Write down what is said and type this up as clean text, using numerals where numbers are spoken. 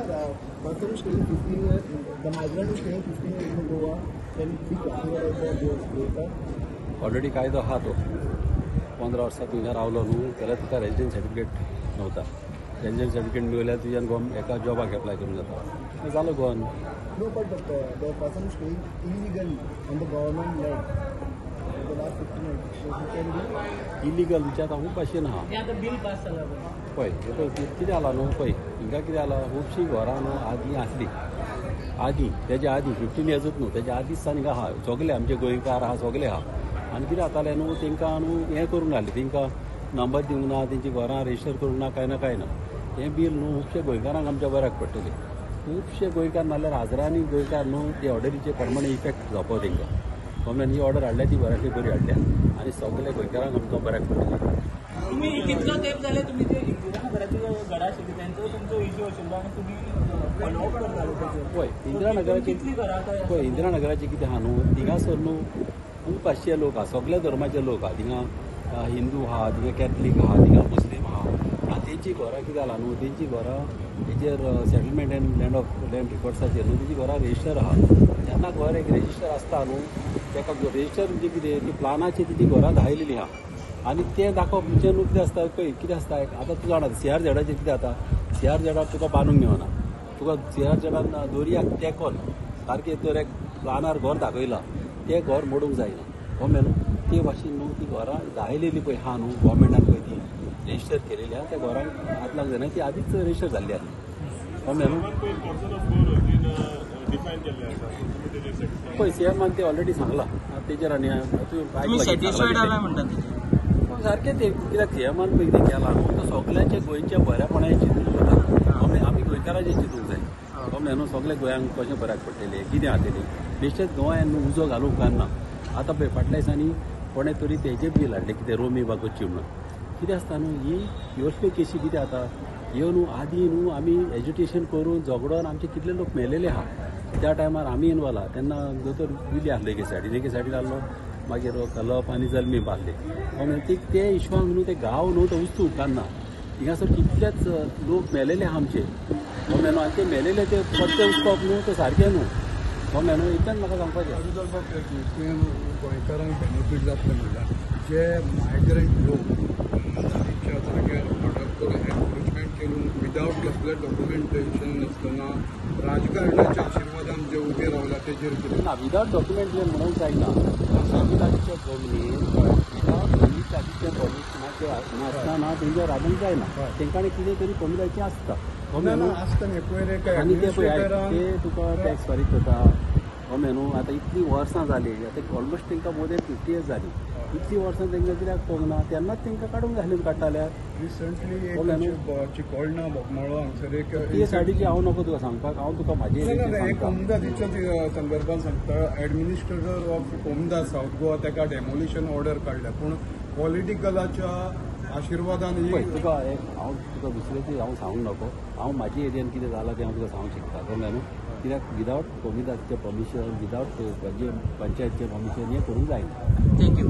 person staying 15 years, the migrant is staying 15 years in Goa, then he got already कायदो हा तो 15 वर्सां तुझ्या रावलो न्हू जाल्यार तुका रेजिडेंट सर्टिफिकेट नव्हता. रेजिडेंट सर्टिफिकेट मिळाल्यार तुज्यान एका जॉबाक एप्लाय करूंक जाता. जालो Goan. No, but the person staying illegally on the government land for the last 15 years, so he can be illegal विचारता खूब भाशेन आहा. बिल पास जाला पळय कितें जाला न्हू पळय हिंगा कितें जाला खुबशीं घरां न्हू आदीं आसली. आदीं तेज्या आदीं 15 इयर्सूच न्हू तेज्या आदीं सान हिंगा आहा सगळे आमचे गोंयकार आहा सगळे आहा. आनी कितें जातालें न्हू तेंकां न्हू हें करूंक घातलें तेंकां नंबर दिवंक ना तेंची घरां रेजिस्टर करूंक ना कांय ना. हें बील न्हू खुबशे गोंयकारांक आमच्या बऱ्याक पडटलें. खुबशे गोंयकार नाल्यार हजारांनी गोंयकार न्हू ते ऑर्डरीचे परमनंट इफेक्ट जावपा तेंकां. गव्हर्मेंट ही ऑर्डर हाडल्या ती बऱ्याकय बरी हाडल्या आनी सगळे गोंयकारांक आमकां बऱ्याक पडटलें. तुम्ही कितलो तेंप जाले तुमी ते इंदिरा नगराचे गडा आशिल्ले तेंचो तुमचो इश्यू आशिल्लो आनी तुमी फॉलो करताले पळय इंदिरा नगराची कितली घरां पळय इंदिरा नगराची कितें आहा न्हू थिंगासर न्हू खूब भाशेचे लोक आहा सगळ्या धर्माचे लोक आहा. थिंगा हिंदू आहा थिंगा कॅथलीक आहा थिंगा मुस्लीम आहा. आनी तेंची घरां कितें जाला न्हू तेंची घरां हेजेर सेटलमेंट एंड लँड रिकॉर्ड्साचेर न्हू तेंची घरां रेजिस्टर आहा. जेन्ना घर एक रेजिस्टर आसता न्हू तेका रेजिस्टर म्हणजे कितें ती प्लानाची तेची घरां धायलेली आहा. आनी तें दाखोवप म्हणजे न्हू कितें आसता पळय कितें आसता आतां तूं जाणा CR कितें जाता CR तुका बांदूंक मेळना. तुका CR दोरयाक तेंकोन सारकें तर एक प्लानार घर दाखयलां तें घर मोडूंक जायना. गव्हर्मेंट न्हू ते भाशेन न्हू ती घरां दायलेली पळय आहा न्हू गव्हर्मेंटान पळय ती रेजिस्टर केलेली आहा त्या घरांक हात लागूंक जायना ती आदींच रेजिस्टर जाल्ली आहा. गव्हर्मेंट पळय CM ते ऑलरेडी सांगलां तेजेर आनी सारकें ते कित्याक CMन पळय कितें केलां न्हू तो सगळ्यांच्या गोंयच्या बऱ्यापणाचें चिंतून जाता. आमी गोंयकाराचें चिंतूंक जाय. गव्हर्मेंट न्हू सगळे गोंयांक कशें बऱ्याक पडटलें कितें जातलें बेश्टेच गोंयान न्हू उजो घालूंक उपकारना. आतां पळय फाटल्या दिसांनी कोणें तरी तेजें बील हाडलें कितें रोमी वागोची म्हणून कितें आसता न्हू ही ह्यो केसी कितें जाता ह्यो न्हू आदीं न्हू आमी एज्युकेशन करून झगडोन आमचे कितले लोक मेलेले आहा. त्या टायमार आमी इनवॉल्व आहा तेन्ना दोतोर विली आहलो एके सायडीन आहलो मागीर कलप आनी जल्मी बांदले. ते इश्यूआक न्हू ते गांव न्हू तो उस्तू उपकारना. हिंगासर कितलेच लोक मेलेले आहा आमचे गव्हर्मेंट आनी ते मेलेले ते पत्ते उस्तोवप न्हू ते सारकें न्हू. गव्हर्मेंट इतल्यान म्हाका सांगपाचें गोंयकारांक बेनिफीट जातलें म्हणल्यार जे मायग्रंट लोक तांच्या जाग्यार ऑर्डर करून एनक्रोचमेंट करून विदावट कसले डॉक्युमेंटेशन नासतना राजकारणाच्या आशिर्वादान जे उबे रावला तेजेर कितें ना विदावट डॉक्युमेंट जे म्हणूंक जायना. संविधानाचे जमनीर संविधानाचे परमिशनाचे नासतना तेंचे रावंक जायना. तेंकां कितें तरी कमी आसता. आसता न्ही पयर आनी ते ते तुका टॅक्स फारीक करता. गव्हर्मेंट न्हू आतां इतलीं वर्सां जालीं आतां ऑलमोस्ट तेंकां मोर दॅन 50 years जालीं. इतलीं वर्सां तेंकां कित्याक पळोवंक ना तेन्नाच तेंकां काडूंक जाय काडटाल्यार. रिसंटली चिकोळणा बोगमाळो हांगसर एक ते सायडीची हांव नको तुका सांगपाक हांव तुका म्हाजे कोमदाच्या संदर्भान सांगता एडमिनिस्ट्रेटर ऑफ कोमदा सावथ गोवा तेका डेमोलिशन ऑर्डर काडल्या पूण पॉलिटिकलाच्या आशिर्वादान तुका हांव तुका दुसऱ्याची हांव सांगूंक नको. हांव म्हाजे एरियेन कितें जालां तें हांव तुका सांगूंक शकता. गव्हर्मेंट न्हू कित्याक विदावट कोमिदाचें परमिशन विदावट पंचायतचें परमिशन हें करूंक जायना. थँक्यू.